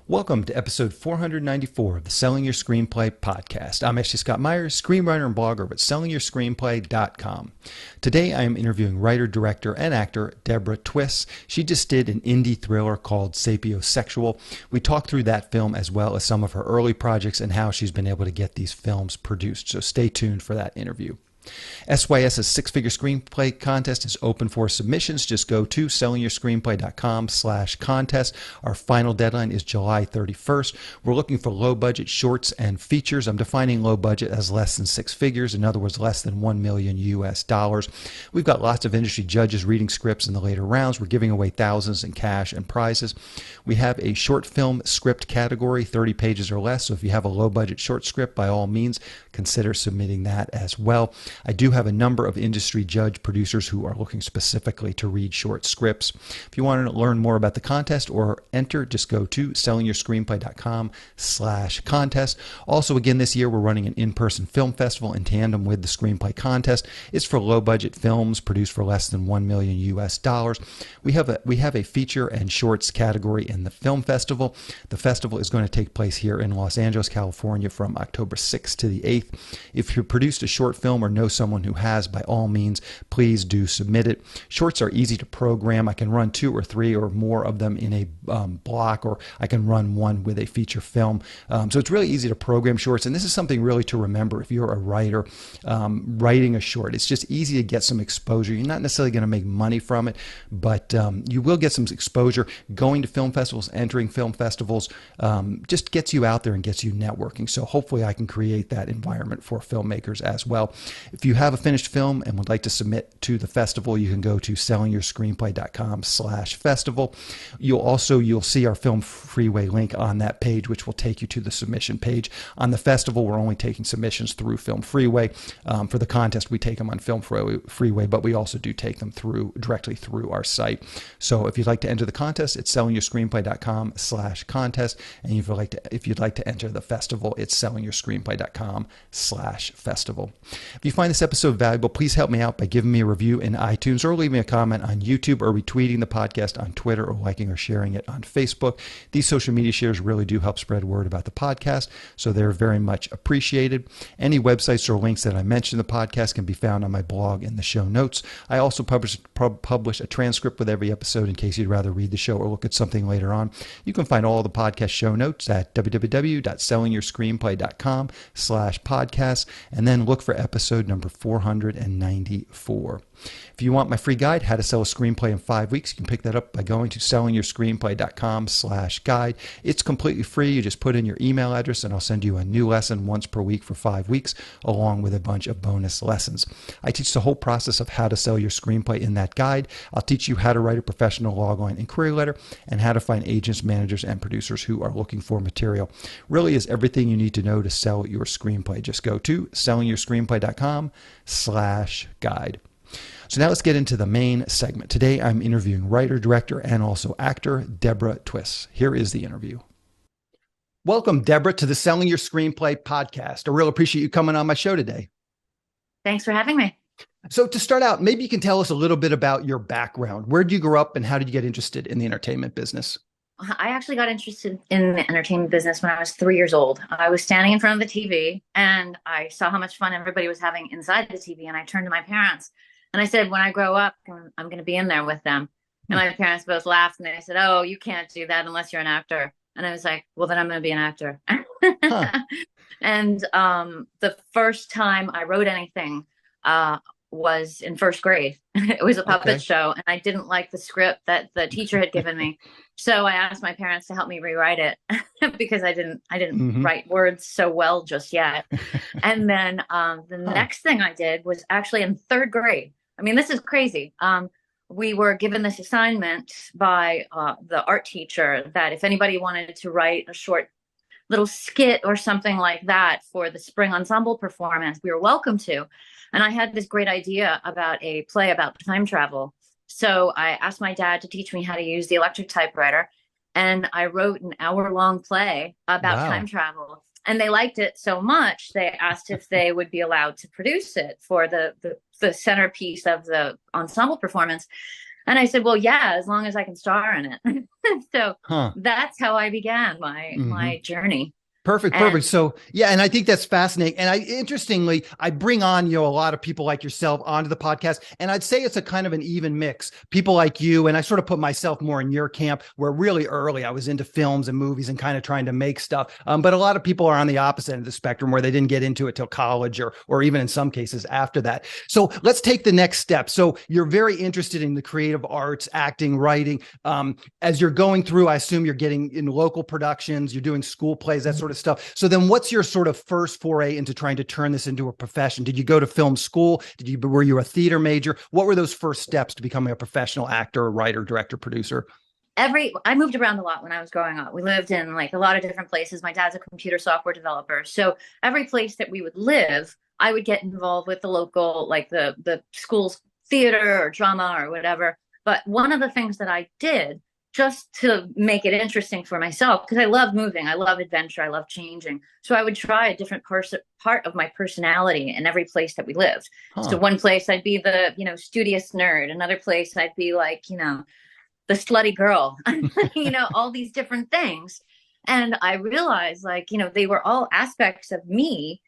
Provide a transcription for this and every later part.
Welcome to episode 494 of the Selling Your Screenplay podcast. I'm Ashley Scott Meyers, screenwriter and blogger at sellingyourscreenplay.com. Today I am interviewing writer, director, and actor Deborah Twiss. She just did an indie thriller called Sapiosexual. We talked through that film as well as some of her early projects and how she's been able to get these films produced. So stay tuned for that interview. SYS's six-figure screenplay contest is open for submissions. Just go to sellingyourscreenplay.com/contest. Our final deadline is July 31st. We're looking for low-budget shorts and features. I'm defining low budget as less than six figures, in other words, less than $1 million US. We've got lots of industry judges reading scripts in the later rounds. We're giving away thousands in cash and prizes. We have a short film script category, 30 pages or less. So if you have a low-budget short script, by all means, consider submitting that as well. I do have a number of industry judge producers who are looking specifically to read short scripts. If you want to learn more about the contest or enter, just go to sellingyourscreenplay.com/contest. Also, again, this year we're running an in-person film festival in tandem with the screenplay contest. It's for low-budget films produced for less than $1 million US. We have a feature and shorts category in the film festival. The festival is going to take place here in Los Angeles, California from October 6th to the 8th. If you produced a short film or know someone who has, by all means, please do submit it. Shorts are easy to program. I can run 2 or 3 or more of them in a block, or I can run one with a feature film. So it's really easy to program shorts, and this is something really to remember if you're a writer writing a short. It's just easy to get some exposure. You're not necessarily going to make money from it, but you will get some exposure. Going to film festivals, entering film festivals, just gets you out there and gets you networking. So hopefully I can create that environment for filmmakers as well. If you have a finished film and would like to submit to the festival, you can go to sellingyourscreenplay.com/festival. You'll see our Film Freeway link on that page, which will take you to the submission page. On the festival, we're only taking submissions through Film Freeway. For the contest, we take them on Film Freeway, but we also do take them directly through our site. So if you'd like to enter the contest, it's sellingyourscreenplay.com/contest. And if you'd like to enter the festival, it's sellingyourscreenplay.com/festival. If you find this episode valuable, please help me out by giving me a review in iTunes or leaving me a comment on YouTube or retweeting the podcast on Twitter or liking or sharing it on Facebook. These social media shares really do help spread word about the podcast, so they're very much appreciated. Any websites or links that I mentioned in the podcast can be found on my blog in the show notes. I also publish a transcript with every episode in case you'd rather read the show or look at something later on. You can find all the podcast show notes at www.sellingyourscreenplay.com/podcast, and then look for episode number 494. If you want my free guide, How to Sell a Screenplay in 5 Weeks, you can pick that up by going to sellingyourscreenplay.com/guide. It's completely free. You just put in your email address and I'll send you a new lesson once per week for 5 weeks, along with a bunch of bonus lessons. I teach the whole process of how to sell your screenplay in that guide. I'll teach you how to write a professional logline inquiry letter and how to find agents, managers, and producers who are looking for material. Really is everything you need to know to sell your screenplay. Just go to sellingyourscreenplay.com/guide. So now let's get into the main segment. Today I'm interviewing writer, director, and also actor Deborah Twiss. Here is the interview. Welcome, Deborah, to the Selling Your Screenplay podcast. I really appreciate you coming on my show today. Thanks for having me. So to start out, maybe you can tell us a little bit about your background. Where did you grow up and how did you get interested in the entertainment business? I actually got interested in the entertainment business when I was 3 years old. I was standing in front of the TV and I saw how much fun everybody was having inside the TV. And I turned to my parents and I said, when I grow up, I'm going to be in there with them. And my parents both laughed and they said, oh, you can't do that unless you're an actor. And I was like, well, then I'm going to be an actor. Huh. And the first time I wrote anything was in first grade. It was a puppet show and I didn't like the script that the teacher had given me. So I asked my parents to help me rewrite it because I didn't write words so well just yet. And then the next thing I did was actually in third grade. I mean, this is crazy. We were given this assignment by the art teacher that if anybody wanted to write a short little skit or something like that for the spring ensemble performance, we were welcome to. And I had this great idea about a play about time travel. So I asked my dad to teach me how to use the electric typewriter. And I wrote an hour-long play about time travel. And they liked it so much, they asked if they would be allowed to produce it for the centerpiece of the ensemble performance. And I said, well, yeah, as long as I can star in it. So Huh. that's how I began Hmm. my journey. Perfect, perfect. And So yeah, and I think that's fascinating. And interestingly, I bring on, a lot of people like yourself onto the podcast, and I'd say it's a kind of an even mix. People like you, and I sort of put myself more in your camp, where really early I was into films and movies and kind of trying to make stuff. But a lot of people are on the opposite end of the spectrum, where they didn't get into it till college, or even in some cases after that. So let's take the next step. So you're very interested in the creative arts, acting, writing. As you're going through, I assume you're getting in local productions, you're doing school plays, that sort of stuff. So then what's your sort of first foray into trying to turn this into a profession? Did you go to film school? Were you a theater major? What were those first steps to becoming a professional actor, writer, director, producer? I moved around a lot when I was growing up. We lived in like a lot of different places. My dad's a computer software developer. So every place that we would live, I would get involved with the local, like the school's theater or drama or whatever. But one of the things that I did just to make it interesting for myself, because I love moving, I love adventure, I love changing. So I would try a different part of my personality in every place that we lived. So Huh. one place I'd be the, studious nerd. Another place I'd be like, the slutty girl, all these different things. And I realized like, they were all aspects of me,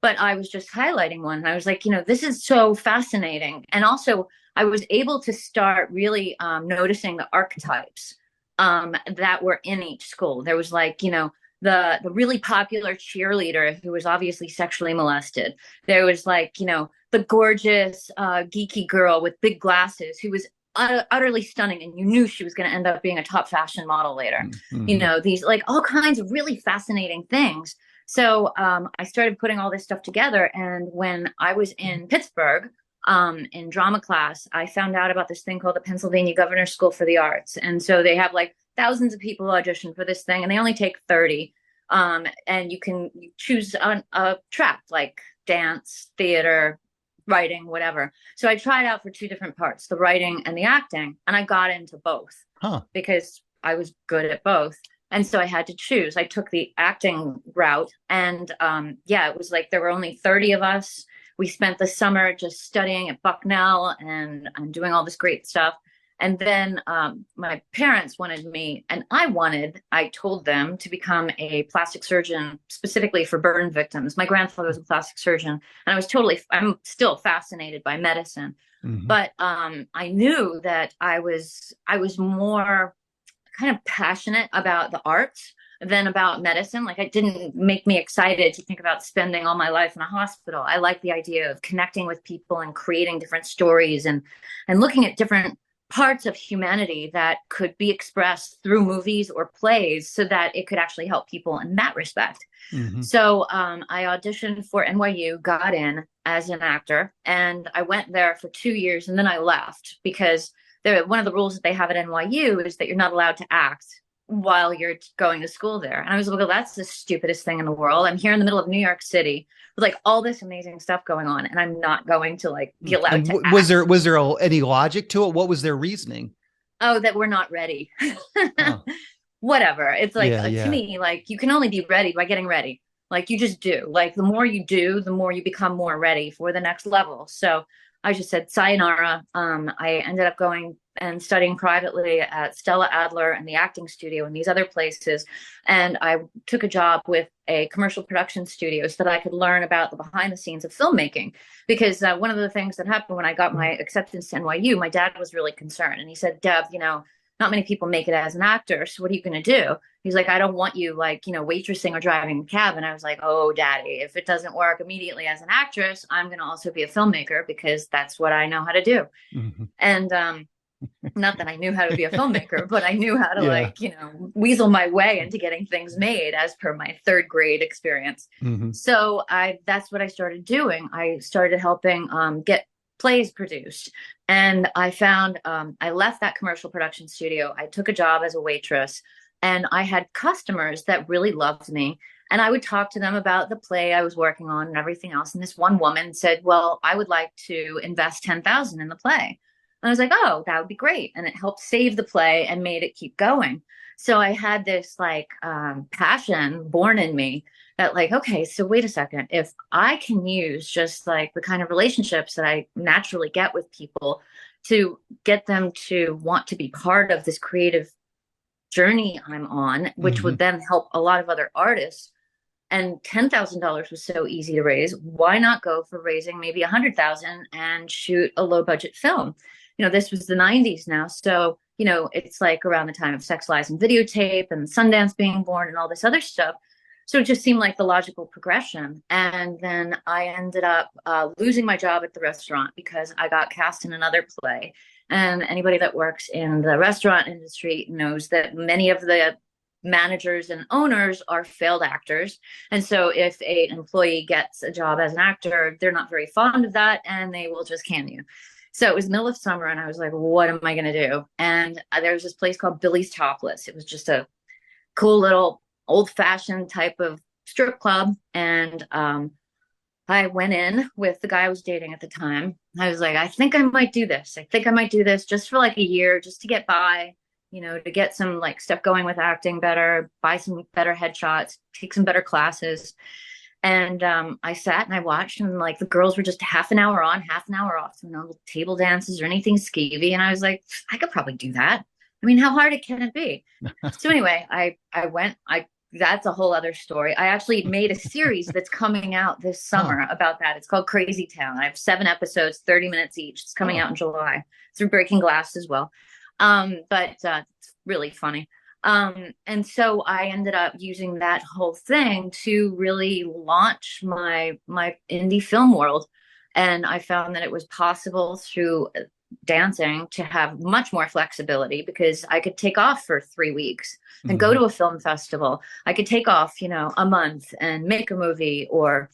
but I was just highlighting one. And I was like, this is so fascinating. And also I was able to start really noticing the archetypes that were in each school. There was like, the really popular cheerleader who was obviously sexually molested. There was like, the gorgeous geeky girl with big glasses who was utterly stunning, and you knew she was going to end up being a top fashion model later. Mm-hmm. These like all kinds of really fascinating things. So I started putting all this stuff together, and when I was in Pittsburgh in drama class, I found out about this thing called the Pennsylvania Governor's School for the Arts. And so they have like thousands of people audition for this thing, and they only take 30. And you choose a track like dance, theater, writing, whatever. So I tried out for two different parts, the writing and the acting, and I got into both Huh. because I was good at both. And so I had to choose. I took the acting route, and it was like there were only 30 of us. We spent the summer just studying at Bucknell and doing all this great stuff. And then my parents wanted me, and I told them to become a plastic surgeon specifically for burn victims. My grandfather was a plastic surgeon, and I'm still fascinated by medicine. Mm-hmm. But I knew that I was more kind of passionate about the arts than about medicine. Like it didn't make me excited to think about spending all my life in a hospital. I like the idea of connecting with people and creating different stories and looking at different parts of humanity that could be expressed through movies or plays so that it could actually help people in that respect. Mm-hmm. So I auditioned for NYU, got in as an actor, and I went there for 2 years, and then I left because one of the rules that they have at NYU is that you're not allowed to act while you're going to school there. And I was like, well, that's the stupidest thing in the world. I'm here in the middle of New York City with like all this amazing stuff going on, and I'm not going to like be allowed to act. Was there any logic to it? What was their reasoning? Oh, that we're not ready. Oh. Whatever. It's like Yeah. to me, like you can only be ready by getting ready. Like you just do. Like the more you do, the more you become more ready for the next level. So I just said sayonara. I ended up going and studying privately at Stella Adler and the acting studio and these other places. And I took a job with a commercial production studio so that I could learn about the behind the scenes of filmmaking. Because one of the things that happened when I got my acceptance to NYU, my dad was really concerned. And he said, Deb, not many people make it as an actor. So what are you going to do? He's like, I don't want you like, waitressing or driving a cab. And I was like, oh, daddy, if it doesn't work immediately as an actress, I'm going to also be a filmmaker because that's what I know how to do. Mm-hmm. And not that I knew how to be a filmmaker, but I knew how to weasel my way into getting things made as per my third grade experience. Mm-hmm. So that's what I started doing. I started helping get plays produced. And I found I left that commercial production studio. I took a job as a waitress, and I had customers that really loved me. And I would talk to them about the play I was working on and everything else. And this one woman said, well, I would like to invest $10,000 in the play. And I was like, oh, that would be great. And it helped save the play and made it keep going. So I had this like passion born in me that like, okay, so wait a second. If I can use just like the kind of relationships that I naturally get with people to get them to want to be part of this creative journey I'm on, which would then help a lot of other artists. And $10,000 was so easy to raise. Why not go for raising maybe 100,000 and shoot a low budget film? This was the 90s now. So, it's like around the time of Sex, Lies, and Videotape and Sundance being born and all this other stuff. So it just seemed like the logical progression. And then I ended up losing my job at the restaurant because I got cast in another play. And anybody that works in the restaurant industry knows that many of the managers and owners are failed actors. And so if an employee gets a job as an actor, they're not very fond of that and they will just can you. So it was middle of summer and I was like, what am I going to do? And there was this place called Billy's Topless. It was just a cool little old-fashioned type of strip club. And I went in with the guy I was dating at the time. I was like, I think I might do this. I think I might do this just for like a year, just to get by, to get some like stuff going with acting better, buy some better headshots, take some better classes. And I sat and I watched, and like the girls were just half an hour on, half an hour off, no table dances or anything skeevy. And I was like, I could probably do that. I mean, how hard can it be? So anyway, I went, that's a whole other story. I actually made a series that's coming out this summer about that. It's called Crazy Town. I have 7 episodes, 30 minutes each. It's coming out in July through Breaking Glass as well. But it's really funny. And so I ended up using that whole thing to really launch my indie film world. And I found that it was possible through dancing to have much more flexibility, because I could take off for 3 weeks and go to a film festival. I could take off, a month and make a movie or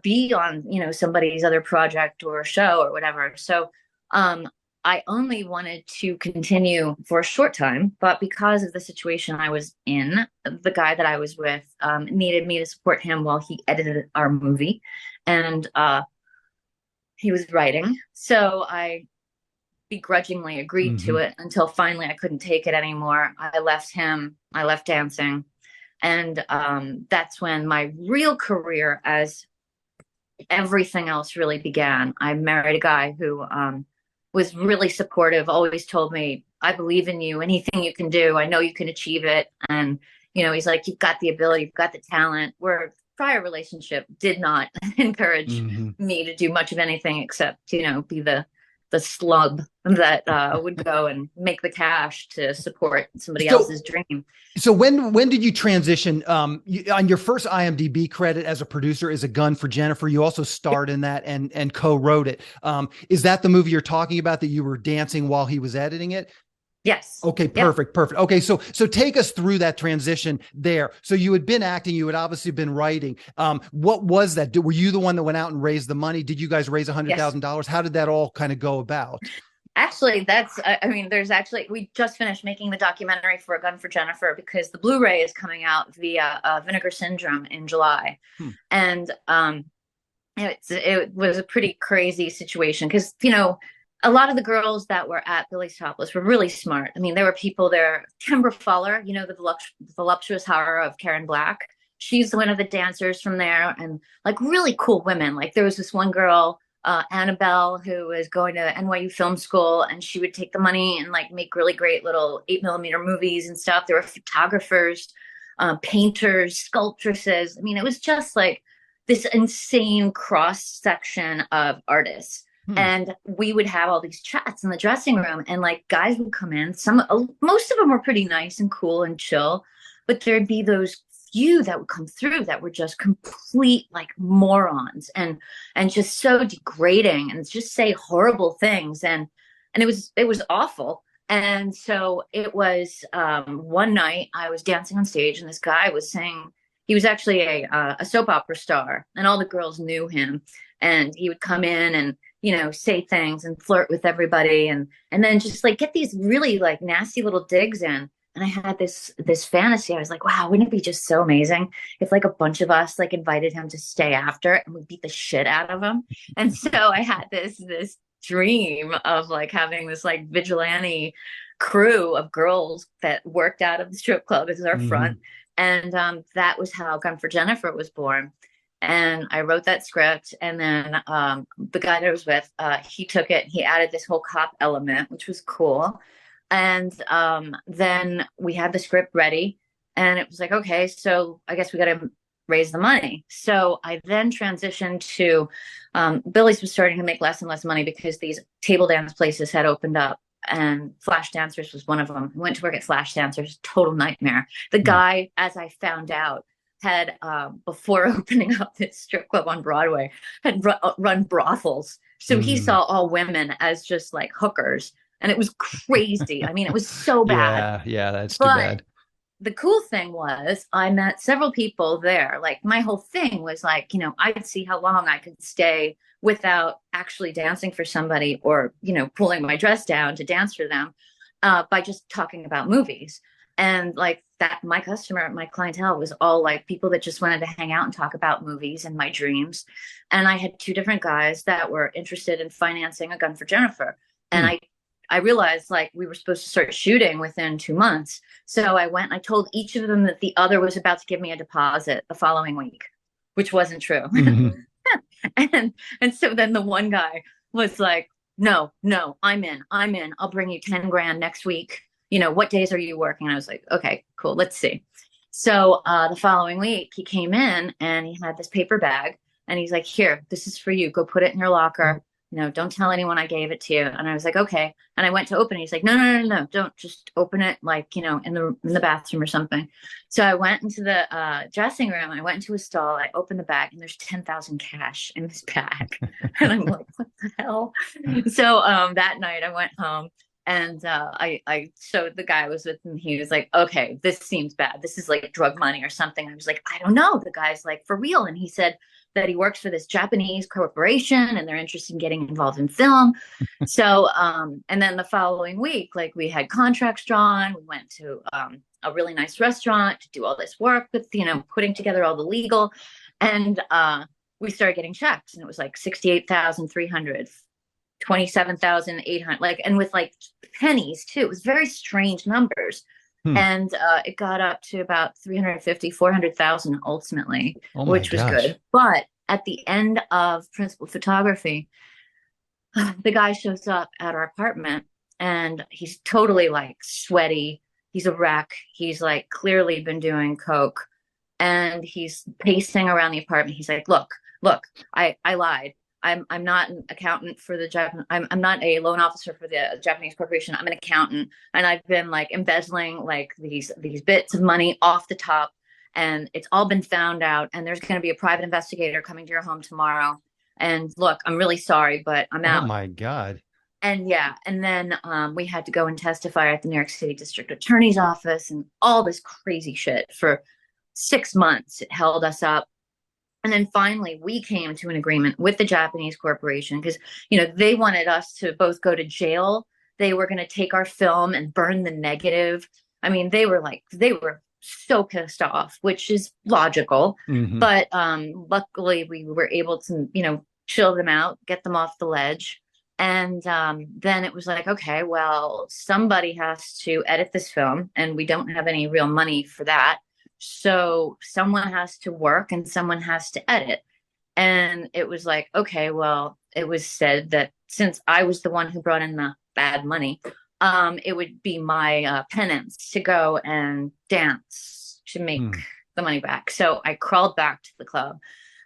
be on, somebody's other project or show or whatever. So, I only wanted to continue for a short time, but because of the situation I was in, the guy that I was with needed me to support him while he edited our movie, and he was writing. So I begrudgingly agreed to it until finally I couldn't take it anymore. I left him, I left dancing. And that's when my real career, as everything else, really began. I married a guy who was really supportive, always told me, I believe in you, anything you can do, I know you can achieve it. And, he's like, you've got the ability, you've got the talent. Where prior relationship did not encourage me to do much of anything except, be the slug that would go and make the cash to support somebody else's dream. So when did you transition? On your first IMDb credit as a producer is A Gun for Jennifer. You also starred in that and co-wrote it. Is that the movie you're talking about, that you were dancing while he was editing it? Yes. Okay, perfect. Okay, so take us through that transition there. So you had been acting, you had obviously been writing. What was that? Were you the one that went out and raised the money? Did you guys raise $100,000? Yes. How did that all kind of go about? Actually, we just finished making the documentary for A Gun for Jennifer, because the Blu-ray is coming out via Vinegar Syndrome in July. And it was a pretty crazy situation, because, a lot of the girls that were at Billy's Topless were really smart. I mean, there were people there. Kimber Fuller, the voluptuous horror of Karen Black. She's one of the dancers from there, and like really cool women. Like there was this one girl, Annabelle, who was going to NYU Film School, and she would take the money and like make really great little 8mm movies and stuff. There were photographers, painters, sculptresses. I mean, it was just like this insane cross section of artists. And we would have all these chats in the dressing room, and like guys would come in. Most of them were pretty nice and cool and chill, but there'd be those few that would come through that were just complete like morons and just so degrading and just say horrible things. And it was awful. And so it was one night I was dancing on stage, and this guy was saying, he was actually a soap opera star, and all the girls knew him, and he would come in and say things and flirt with everybody, and then just like get these really like nasty little digs in. And I had this fantasy. I was like, wow, wouldn't it be just so amazing if like a bunch of us like invited him to stay after and we beat the shit out of him. And so I had this dream of like having this like vigilante crew of girls that worked out of the strip club as our front. And that was how Gun for Jennifer was born. And I wrote that script, and then the guy that I was with, he took it, he added this whole cop element, which was cool. And then we had the script ready, and it was like, okay, so I guess we got to raise the money. So I then transitioned to Billy's was starting to make less and less money because these table dance places had opened up, and Flash Dancers was one of them. I went to work at Flash Dancers, total nightmare. The guy, as I found out, had before opening up this strip club on Broadway, had run brothels. So he saw all women as just like hookers, and it was crazy. I mean, it was so bad. Yeah, that's too bad. The cool thing was I met several people there. Like my whole thing was like, I'd see how long I could stay without actually dancing for somebody or, pulling my dress down to dance for them by just talking about movies. And like that, my clientele was all like people that just wanted to hang out and talk about movies and my dreams. And I had two different guys that were interested in financing A Gun for Jennifer. And I realized like we were supposed to start shooting within 2 months. So I went, I told each of them that the other was about to give me a deposit the following week, which wasn't true. And so then the one guy was like, no, I'm in. I'll bring you 10 grand next week. What days are you working? And I was like, okay, cool. Let's see. So the following week he came in and he had this paper bag and he's like, here, this is for you. Go put it in your locker. Don't tell anyone I gave it to you. And I was like, okay. And I went to open it. He's like, no, don't, just open it like, in the bathroom or something. So I went into the dressing room. I went into a stall. I opened the bag and there's 10,000 cash in this bag. And I'm like, what the hell? So that night I went home and I showed the guy I was with and he was like, okay, this seems bad. This is like drug money or something. I was like, I don't know. The guy's like, for real. And he said that he works for this Japanese corporation and they're interested in getting involved in film. So, and then the following week, like we had contracts drawn, we went to a really nice restaurant to do all this work with, putting together all the legal, and we started getting checks and it was like 68,300, 27,800, like, and with like pennies too. It was very strange numbers. And it got up to about 350, 400,000 ultimately, which was good. But at the end of principal photography, the guy shows up at our apartment and he's totally like sweaty. He's a wreck. He's like clearly been doing coke and he's pacing around the apartment. He's like, look, I lied. I'm not an accountant for the Japan. I'm not a loan officer for the Japanese corporation. I'm an accountant, and I've been like embezzling like these bits of money off the top, and it's all been found out. And there's going to be a private investigator coming to your home tomorrow. And look, I'm really sorry, but I'm out. Oh my God. And yeah, and then we had to go and testify at the New York City District Attorney's office, and all this crazy shit for 6 months. It held us up. And then finally, we came to an agreement with the Japanese corporation because, they wanted us to both go to jail. They were going to take our film and burn the negative. I mean, they were so pissed off, which is logical. But luckily, we were able to, chill them out, get them off the ledge. And then it was like, okay, well, somebody has to edit this film, and we don't have any real money for that. So someone has to work and someone has to edit. And it was like, okay, well, it was said that since I was the one who brought in the bad money, it would be my penance to go and dance to make the money back. So I crawled back to the club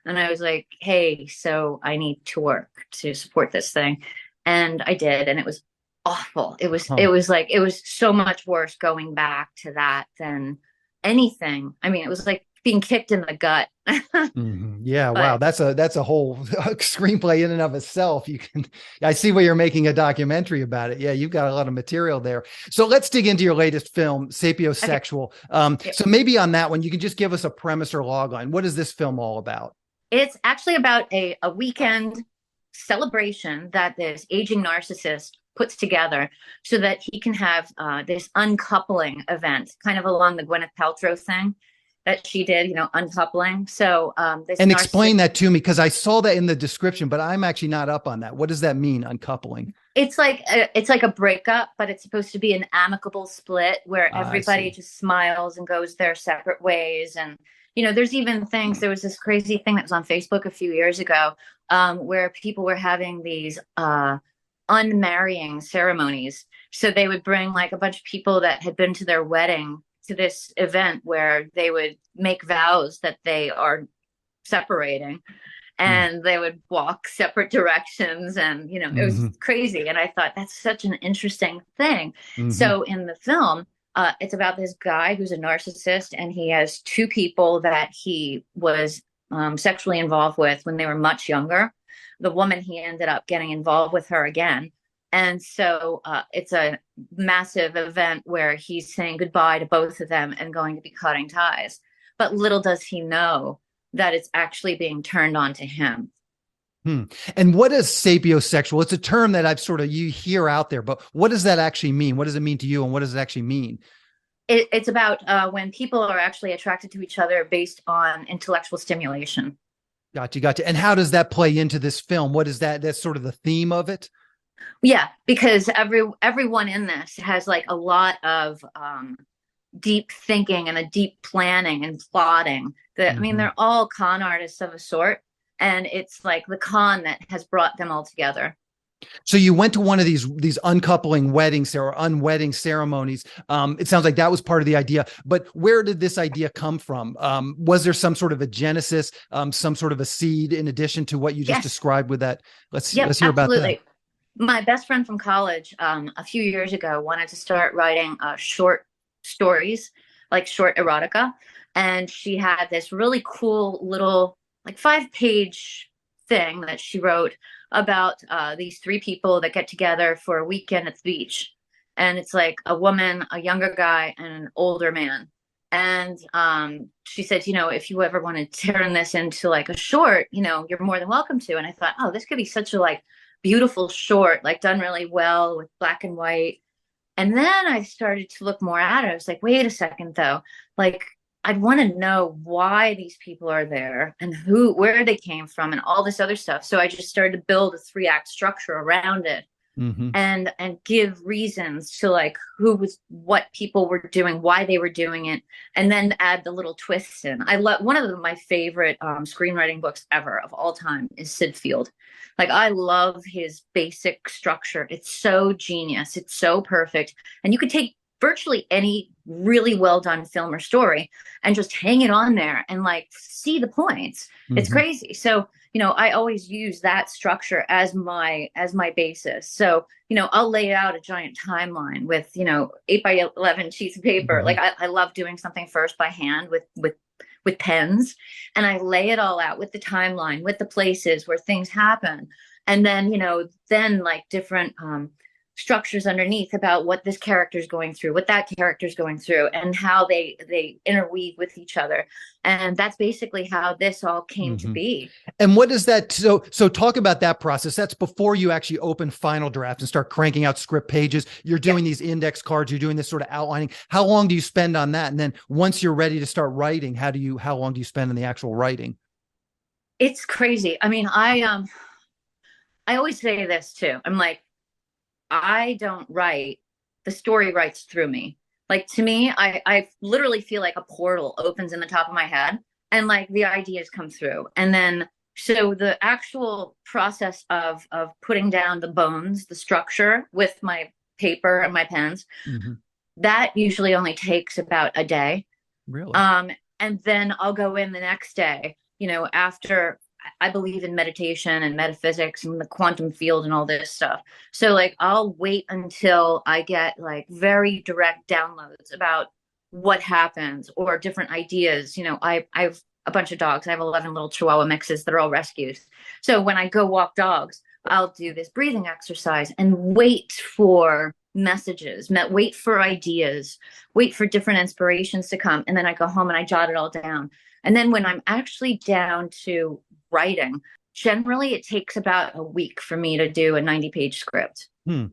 and I was like, hey, so I need to work to support this thing. And I did. And it was awful. It was so much worse going back to that than anything. I mean, it was like being kicked in the gut. Yeah. Wow. That's a whole screenplay in and of itself. I see where you're making a documentary about it. Yeah. You've got a lot of material there. So let's dig into your latest film, Sapiosexual. Okay. So maybe on that one, you can just give us a premise or log line. What is this film all about? It's actually about a weekend celebration that this aging narcissist puts together so that he can have this uncoupling event, kind of along the Gwyneth Paltrow thing. that she did, uncoupling. So this And narcissist, explain that to me, because I saw that in the description, but I'm actually not up on that. What does that mean, uncoupling? it's like a breakup, but it's supposed to be an amicable split where I everybody see. just smiles and goes their separate ways. And there's even things. There was this crazy thing that was on Facebook a few years ago, where people were having these unmarrying ceremonies. So they would bring like a bunch of people that had been to their wedding to this event where they would make vows that they are separating, and they would walk separate directions, and it was Mm-hmm. crazy. And I thought that's such an interesting thing. Mm-hmm. So in the film, it's about this guy who's a narcissist, and he has two people that he was sexually involved with when they were much younger. The woman, he ended up getting involved with her again. And so it's a massive event where he's saying goodbye to both of them and going to be cutting ties. But little does he know that it's actually being turned on to him. Hmm. And what is sapiosexual? It's a term that you hear out there, but what does that actually mean? What does it mean to you, and what does it actually mean? It's about when people are actually attracted to each other based on intellectual stimulation. Gotcha. And how does that play into this film? What is that? That's sort of the theme of it. Yeah, because everyone in this has like a lot of deep thinking and a deep planning and plotting. I mean, they're all con artists of a sort, and it's like the con that has brought them all together. So you went to one of these uncoupling weddings or unwedding ceremonies. It sounds like that was part of the idea, but where did this idea come from? Was there some sort of a genesis, some sort of a seed in addition to what you just Yes. described with that? Let's hear Absolutely. about that. My best friend from college, a few years ago, wanted to start writing short stories, like short erotica. And she had this really cool little, like 5-page thing that she wrote about these three people that get together for a weekend at the beach. And it's like a woman, a younger guy, and an older man. And she said, if you ever want to turn this into like a short, you're more than welcome to. And I thought, oh, this could be such a like beautiful short, like done really well with black and white. And then I started to look more at it. I was like, wait a second, though. Like, I'd want to know why these people are there and where they came from and all this other stuff. So I just started to build a 3-act structure around it, Mm-hmm. and give reasons to like what people were doing, why they were doing it, and then add the little twists in. I love one of my favorite screenwriting books ever of all time is Sid Field. Like, I love his basic structure. It's so genius. It's so perfect. And you could take virtually any really well done film or story and just hang it on there and like see the points. It's crazy. So, I always use that structure as my basis. So, I'll lay out a giant timeline with, 8x11 sheets of paper. Like, I love doing something first by hand with pens, and I lay it all out with the timeline, with the places where things happen. And then, then like different structures underneath about what this character is going through, what that character is going through, and how they interweave with each other. And that's basically how this all came to be. And what is that? So talk about that process. That's before you actually open final draft and start cranking out script pages. You're doing these index cards. You're doing this sort of outlining. How long do you spend on that? And then once you're ready to start writing, how long do you spend on the actual writing? It's crazy. I mean, I always say this too. I'm like, I don't write, the story writes through me. Like, to me, I literally feel like a portal opens in the top of my head, and like the ideas come through. And then, so the actual process of putting down the bones, the structure with my paper and my pens, that usually only takes about a day. Really? And then I'll go in the next day, after. I believe in meditation and metaphysics and the quantum field and all this stuff. So like, I'll wait until I get like very direct downloads about what happens or different ideas. I've a bunch of dogs. I have 11 little Chihuahua mixes that are all rescues. So when I go walk dogs, I'll do this breathing exercise and wait for messages, wait for ideas, wait for different inspirations to come. And then I go home and I jot it all down. And then when I'm actually down to writing, generally it takes about a week for me to do a 90-page script. Hmm.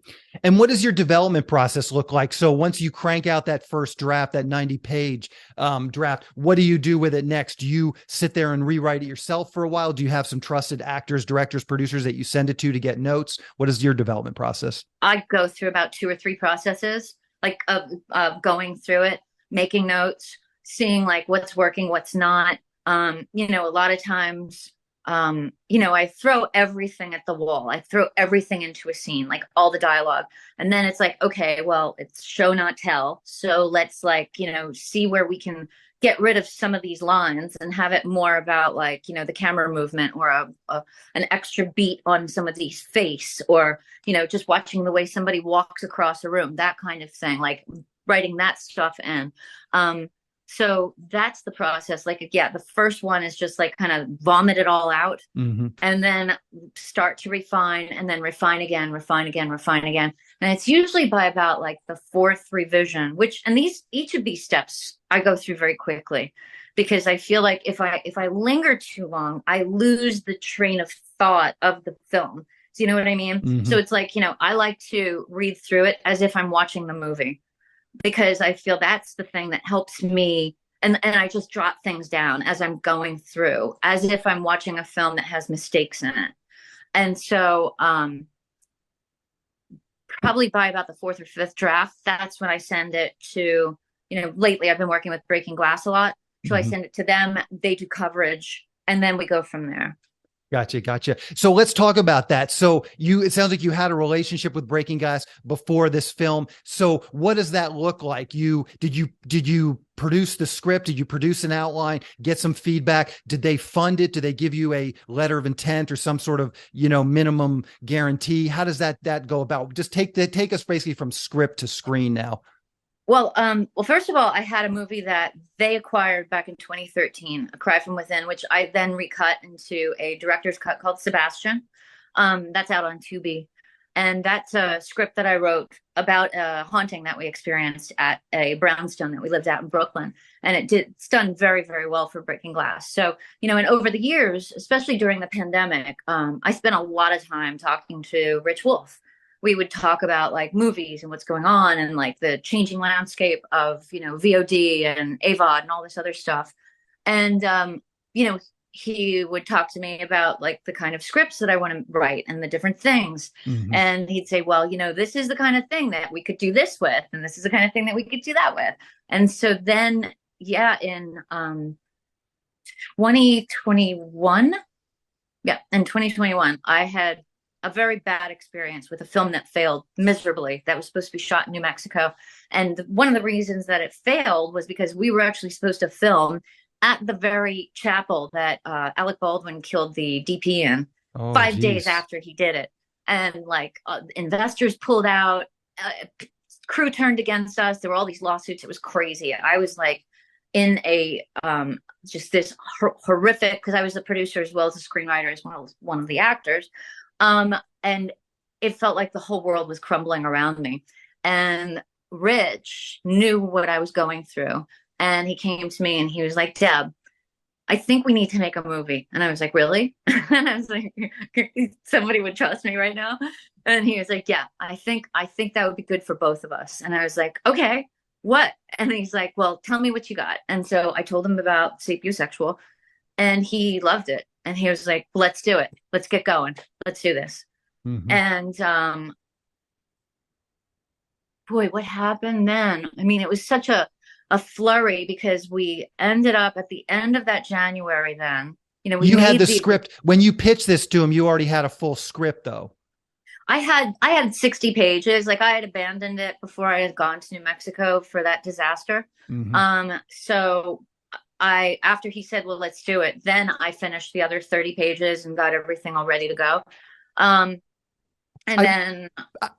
And what does your development process look like? So once you crank out that first draft, that 90-page draft, what do you do with it next? Do you sit there and rewrite it yourself for a while? Do you have some trusted actors, directors, producers that you send it to get notes? What is your development process? I go through about 2 or 3 processes, like of going through it, making notes, seeing like what's working, what's not. A lot of times, I throw everything at the wall. I throw everything into a scene, like all the dialogue. And then it's like, okay, well, it's show, not tell. So let's see where we can get rid of some of these lines and have it more about like, the camera movement or an extra beat on somebody's face, or, just watching the way somebody walks across a room, that kind of thing, like writing that stuff in. So that's the process. Like, yeah, the first one is just like kind of vomit it all out, and then start to refine, and then refine again, refine again, refine again. And it's usually by about like the 4th revision, and each of these steps I go through very quickly, because I feel like if I linger too long, I lose the train of thought of the film. So you know what I mean? So it's like, I like to read through it as if I'm watching the movie, because I feel that's the thing that helps me. And I just jot things down as I'm going through, as if I'm watching a film that has mistakes in it. And so probably by about the 4th or 5th draft, that's when I send it to, lately I've been working with Breaking Glass a lot. So I send it to them, they do coverage, and then we go from there. Gotcha. So let's talk about that. So it sounds like you had a relationship with Breaking Glass before this film. So what does that look like? Did you produce the script? Did you produce an outline, get some feedback? Did they fund it? Did they give you a letter of intent or some sort of, minimum guarantee? How does that go about? Just take us basically from script to screen now. Well, first of all, I had a movie that they acquired back in 2013, A Cry from Within, which I then recut into a director's cut called Sebastian. That's out on Tubi. And that's a script that I wrote about a haunting that we experienced at a brownstone that we lived at in Brooklyn. And it's done very, very well for Breaking Glass. So, and over the years, especially during the pandemic, I spent a lot of time talking to Rich Wolf. We would talk about like movies and what's going on, and like the changing landscape of, VOD and AVOD and all this other stuff. And, he would talk to me about like the kind of scripts that I want to write and the different things. And he'd say, well, this is the kind of thing that we could do this with, and this is the kind of thing that we could do that with. And so then, yeah, in 2021, I had a very bad experience with a film that failed miserably, that was supposed to be shot in New Mexico. And one of the reasons that it failed was because we were actually supposed to film at the very chapel that Alec Baldwin killed the DP in, 5 days after he did it. And like investors pulled out, crew turned against us. There were all these lawsuits. It was crazy. I was like in a just this horrific, because I was the producer as well as the screenwriter, as well as one of the actors. And it felt like the whole world was crumbling around me. And Rich knew what I was going through. And he came to me and he was like, Deb, I think we need to make a movie. And I was like, really? And I was like, somebody would trust me right now. And he was like, yeah, I think that would be good for both of us. And I was like, okay, what? And he's like, well, tell me what you got. And so I told him about Sapiosexual, and he loved it. And he was like, let's do it. Let's get going. Let's do this. And boy, what happened then? I mean, it was such a flurry, because we ended up at the end of that January then. You had the script. When you pitched this to him, you already had a full script, though. I had 60 pages. Like, I had abandoned it before I had gone to New Mexico for that disaster. So after he said, well, let's do it, then I finished the other 30 pages and got everything all ready to go. Then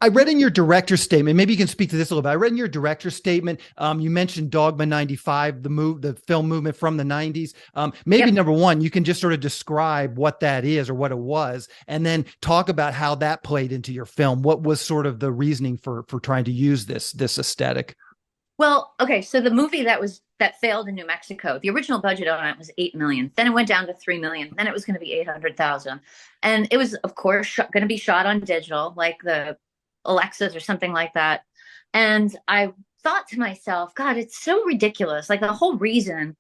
I read in your director's statement, maybe you can speak to this a little bit. I read in your director's statement, you mentioned Dogma 95, the film movement from the 90s. Maybe number one, you can just sort of describe what that is or what it was, and then talk about how that played into your film. What was sort of the reasoning for trying to use this aesthetic? Well, okay, so the movie that failed in New Mexico, the original budget on it was $8 million. Then it went down to $3 million. Then it was going to be $800,000, and it was, of course, going to be shot on digital, like the Alexas or something like that. And I thought to myself, God, it's so ridiculous. Like the whole reason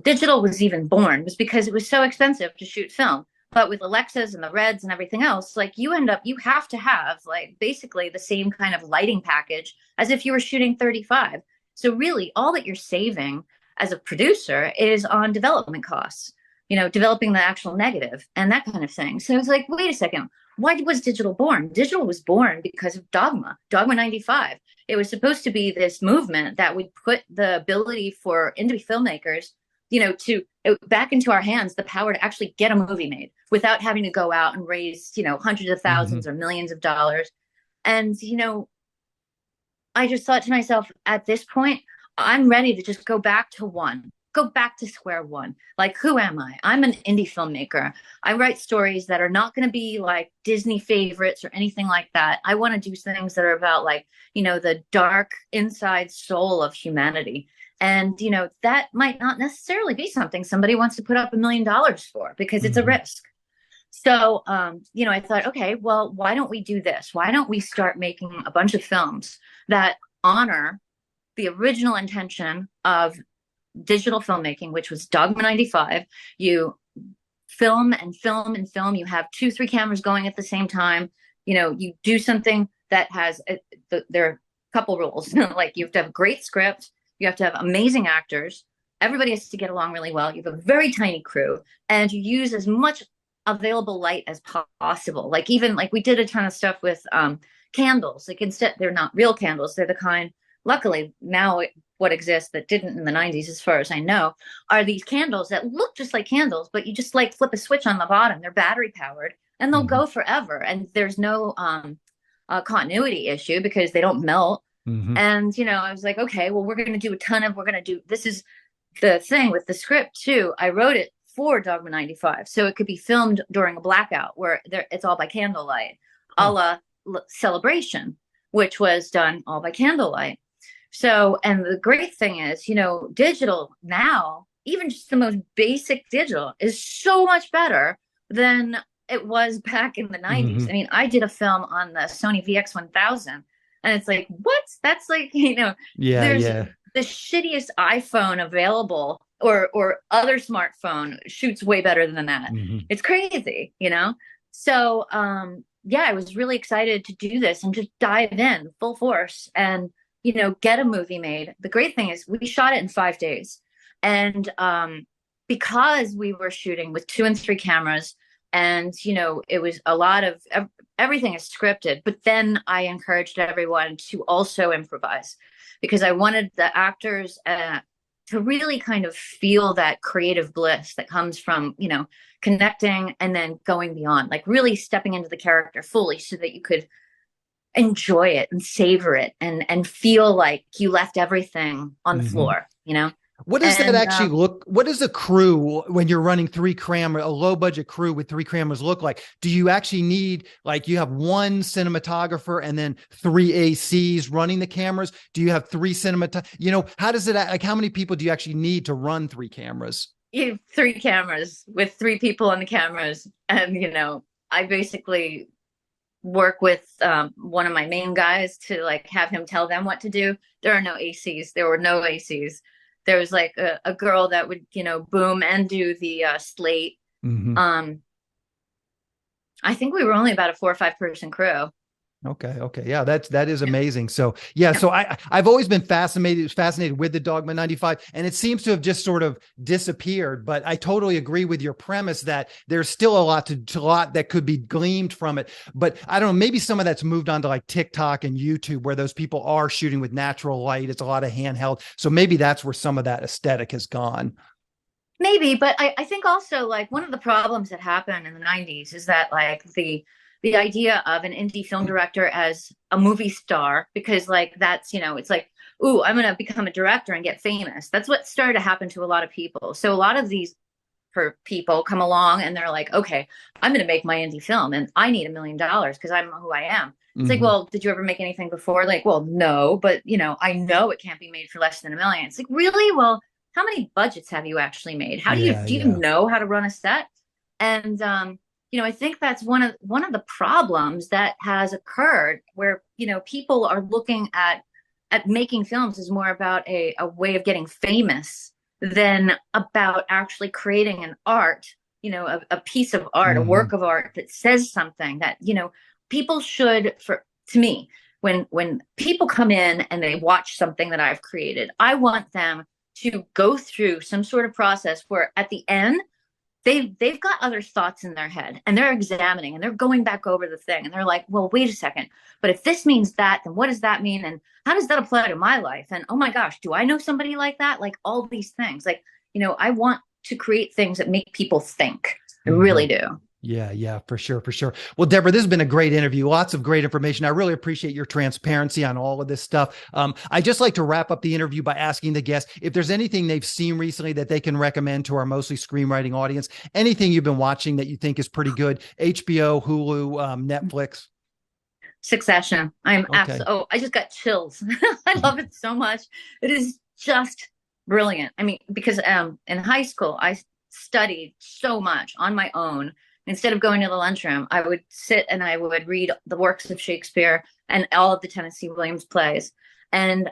digital was even born was because it was so expensive to shoot film. But with Alexas and the Reds and everything else, like you have to have like basically the same kind of lighting package as if you were shooting 35. So really all that you're saving as a producer is on development costs, developing the actual negative and that kind of thing. So it's like, wait a second, why was digital born? Digital was born because of Dogma 95. It was supposed to be this movement that would put the ability for indie filmmakers to back into our hands, the power to actually get a movie made without having to go out and raise, hundreds of thousands or millions of dollars. And, I just thought to myself, at this point, I'm ready to just go back to square one. Like, who am I? I'm an indie filmmaker. I write stories that are not going to be like Disney favorites or anything like that. I want to do things that are about like, the dark inside soul of humanity. And, that might not necessarily be something somebody wants to put up $1 million for because it's a risk. So, I thought, okay, well, why don't we do this? Why don't we start making a bunch of films that honor the original intention of digital filmmaking, which was Dogma 95. You film and film and film. You have 2-3 cameras going at the same time. You do something that has, there are a couple rules. Like you have to have a great script. You have to have amazing actors. Everybody has to get along really well. You have a very tiny crew and you use as much available light as possible. Like even like we did a ton of stuff with candles. Like instead, they're not real candles. They're the kind, luckily now what exists that didn't in the 90s, as far as I know, are these candles that look just like candles, but you just like flip a switch on the bottom. They're battery powered and they'll go forever. And there's no continuity issue because they don't melt. And, I was like, okay, well, this is the thing with the script too. I wrote it for Dogma 95. So it could be filmed during a blackout where it's all by candlelight, a la Celebration, which was done all by candlelight. So, and the great thing is, digital now, even just the most basic digital is so much better than it was back in the 90s. I mean, I did a film on the Sony VX1000 and it's like, what? That's like, there's the shittiest iPhone available or other smartphone shoots way better than that. It's crazy, So, I was really excited to do this and just dive in full force and, get a movie made. The great thing is we shot it in 5 days. And because we were shooting with 2 and 3 cameras and, it was a lot of everything is scripted. But then I encouraged everyone to also improvise because I wanted the actors to really kind of feel that creative bliss that comes from, connecting and then going beyond, like really stepping into the character fully so that you could enjoy it and savor it and feel like you left everything on the floor, What does that actually what does a crew when you're running a low budget crew with 3 cameras look like? Do you actually need, like you have 1 cinematographer and then 3 ACs running the cameras? Do you have 3 how does it, like how many people do you actually need to run 3 cameras? You have 3 cameras with 3 people on the cameras. And, I basically work with one of my main guys to like have him tell them what to do. There are no ACs. There were no ACs. There was like a girl that would, boom and do the slate. I think we were only about a 4 or 5 person crew. Okay. Yeah, that is amazing. So so I've always been fascinated with the Dogma 95, and it seems to have just sort of disappeared. But I totally agree with your premise that there's still a lot that could be gleaned from it. But I don't know, maybe some of that's moved on to like TikTok and YouTube, where those people are shooting with natural light. It's a lot of handheld. So maybe that's where some of that aesthetic has gone. Maybe, but I think also like one of the problems that happened in the 90s is that like the idea of an indie film director as a movie star, because like that's, it's like, ooh, I'm going to become a director and get famous. That's what started to happen to a lot of people. So a lot of these people come along and they're like, okay, I'm going to make my indie film and I need $1 million because I'm who I am. It's like, well, did you ever make anything before? Like, well, no, but I know it can't be made for less than $1 million. It's like, really? Well, how many budgets have you actually made? How do you know how to run a set? And, I think that's one of the problems that has occurred where, people are looking at making films is more about a way of getting famous than about actually creating an art, a piece of art, a work of art that says something that, people should, to me, when people come in and they watch something that I've created, I want them to go through some sort of process where at the end, they've got other thoughts in their head and they're examining and they're going back over the thing and they're like, well, wait a second, but if this means that, then what does that mean? And how does that apply to my life? And oh my gosh, do I know somebody like that? Like all these things, like, I want to create things that make people think. I really do. Yeah, for sure. Well, Deborah, this has been a great interview. Lots of great information. I really appreciate your transparency on all of this stuff. I just like to wrap up the interview by asking the guests if there's anything they've seen recently that they can recommend to our mostly screenwriting audience, anything you've been watching that you think is pretty good, HBO, Hulu, Netflix. Succession. I just got chills. I love it so much. It is just brilliant. I mean, because in high school, I studied so much on my own. Instead of going to the lunchroom, I would sit and I would read the works of Shakespeare and all of the Tennessee Williams plays. And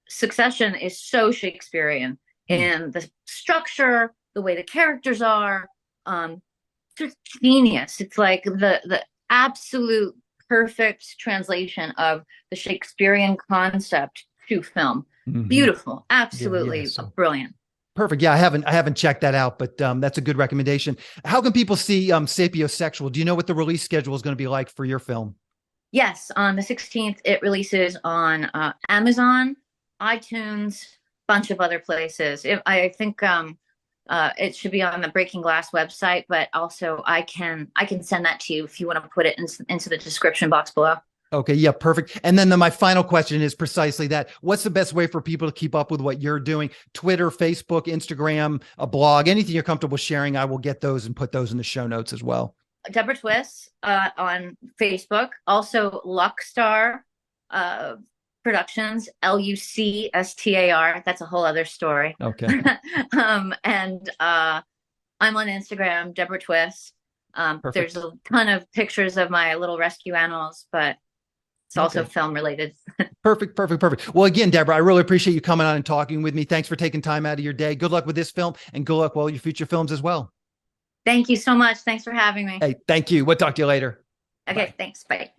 Succession is so Shakespearean in the structure, the way the characters are. Just genius. It's like the absolute perfect translation of the Shakespearean concept to film. Beautiful. Absolutely brilliant. Perfect. Yeah, I haven't checked that out, but that's a good recommendation. How can people see Sapiosexual? Do you know what the release schedule is going to be like for your film? Yes, on the 16th, it releases on Amazon, iTunes, bunch of other places. I think it should be on the Breaking Glass website, but also I can send that to you if you want to put it into the description box below. Okay. Yeah. Perfect. And then my final question is precisely that. What's the best way for people to keep up with what you're doing? Twitter, Facebook, Instagram, a blog, anything you're comfortable sharing. I will get those and put those in the show notes as well. Deborah Twiss on Facebook. Also Luckstar Productions, Lucstar. That's a whole other story. Okay. And I'm on Instagram, Deborah Twiss. There's a ton of pictures of my little rescue animals, but it's also film related. Perfect. Well, again, Deborah, I really appreciate you coming on and talking with me. Thanks for taking time out of your day. Good luck with this film and good luck with all your future films as well. Thank you so much. Thanks for having me. Hey, thank you. We'll talk to you later. Okay. Bye. Thanks. Bye.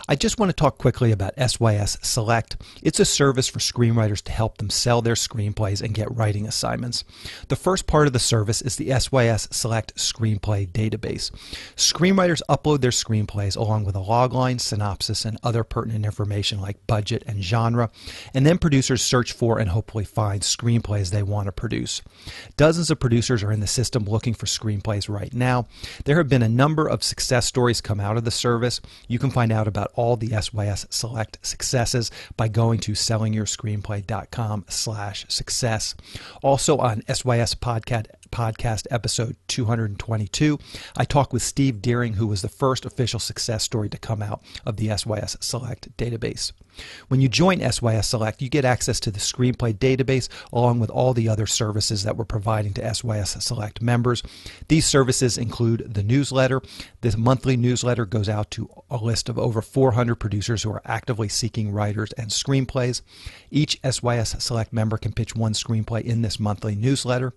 I just want to talk quickly about SYS Select. It's a service for screenwriters to help them sell their screenplays and get writing assignments. The first part of the service is the SYS Select Screenplay Database. Screenwriters upload their screenplays along with a logline, synopsis, and other pertinent information like budget and genre, and then producers search for and hopefully find screenplays they want to produce. Dozens of producers are in the system looking for screenplays right now. There have been a number of success stories come out of the service. You can find out about all the SYS Select successes by going to sellingyourscreenplay.com/success. Also on SYS podcast episode 222, I talked with Steve Deering, who was the first official success story to come out of the SYS Select database. When you join SYS Select, you get access to the screenplay database along with all the other services that we're providing to SYS Select members. These services include the newsletter. This monthly newsletter goes out to a list of over 400 producers who are actively seeking writers and screenplays. Each SYS Select member can pitch one screenplay in this monthly newsletter.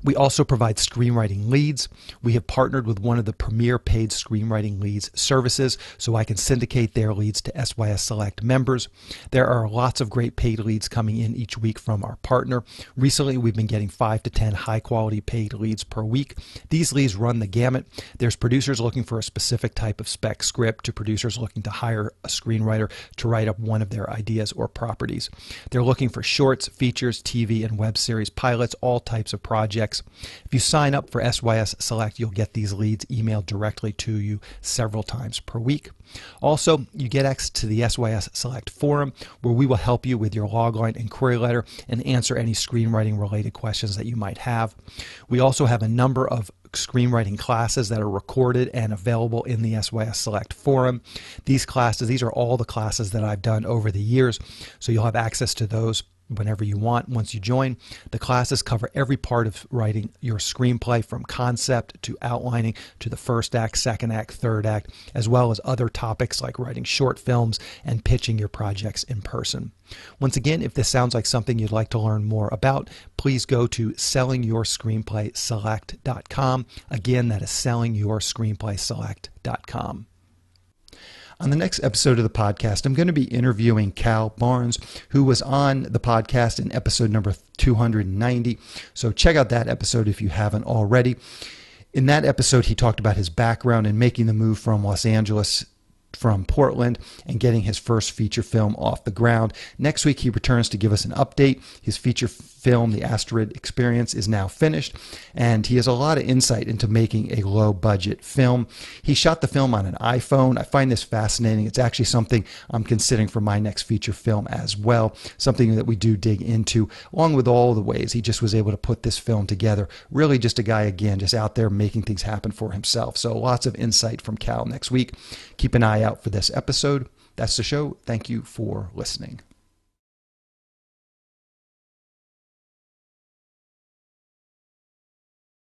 We also provide screenwriting leads. We have partnered with one of the premier paid screenwriting leads services, so I can syndicate their leads to SYS Select members. There are lots of great paid leads coming in each week from our partner. Recently, we've been getting 5 to 10 high-quality paid leads per week. These leads run the gamut. There's producers looking for a specific type of spec script to producers looking to hire a screenwriter to write up one of their ideas or properties. They're looking for shorts, features, TV, and web series pilots, all types of projects. If you sign up for SYS Select, you'll get these leads emailed directly to you several times per week. Also, you get access to the SYS Select forum, where we will help you with your logline and query letter and answer any screenwriting related questions that you might have. We also have a number of screenwriting classes that are recorded and available in the SYS Select forum. These are all the classes that I've done over the years, so you'll have access to those whenever you want once you join. The classes cover every part of writing your screenplay, from concept to outlining to the first act, second act, third act, as well as other topics like writing short films and pitching your projects in person. Once again, if this sounds like something you'd like to learn more about, please go to sellingyourscreenplayselect.com. Again, that is sellingyourscreenplayselect.com. On the next episode of the podcast, I'm going to be interviewing Cal Barnes, who was on the podcast in episode number 290. So check out that episode if you haven't already. In that episode, he talked about his background in making the move from Portland and getting his first feature film off the ground. Next week, he returns to give us an update. His feature film, The Asteroid Experience, is now finished, and he has a lot of insight into making a low-budget film. He shot the film on an iPhone. I find this fascinating. It's actually something I'm considering for my next feature film as well, something that we do dig into, along with all the ways he just was able to put this film together. Really just a guy, again, just out there making things happen for himself. So lots of insight from Cal next week. Keep an eye out for this episode. That's the show. Thank you for listening.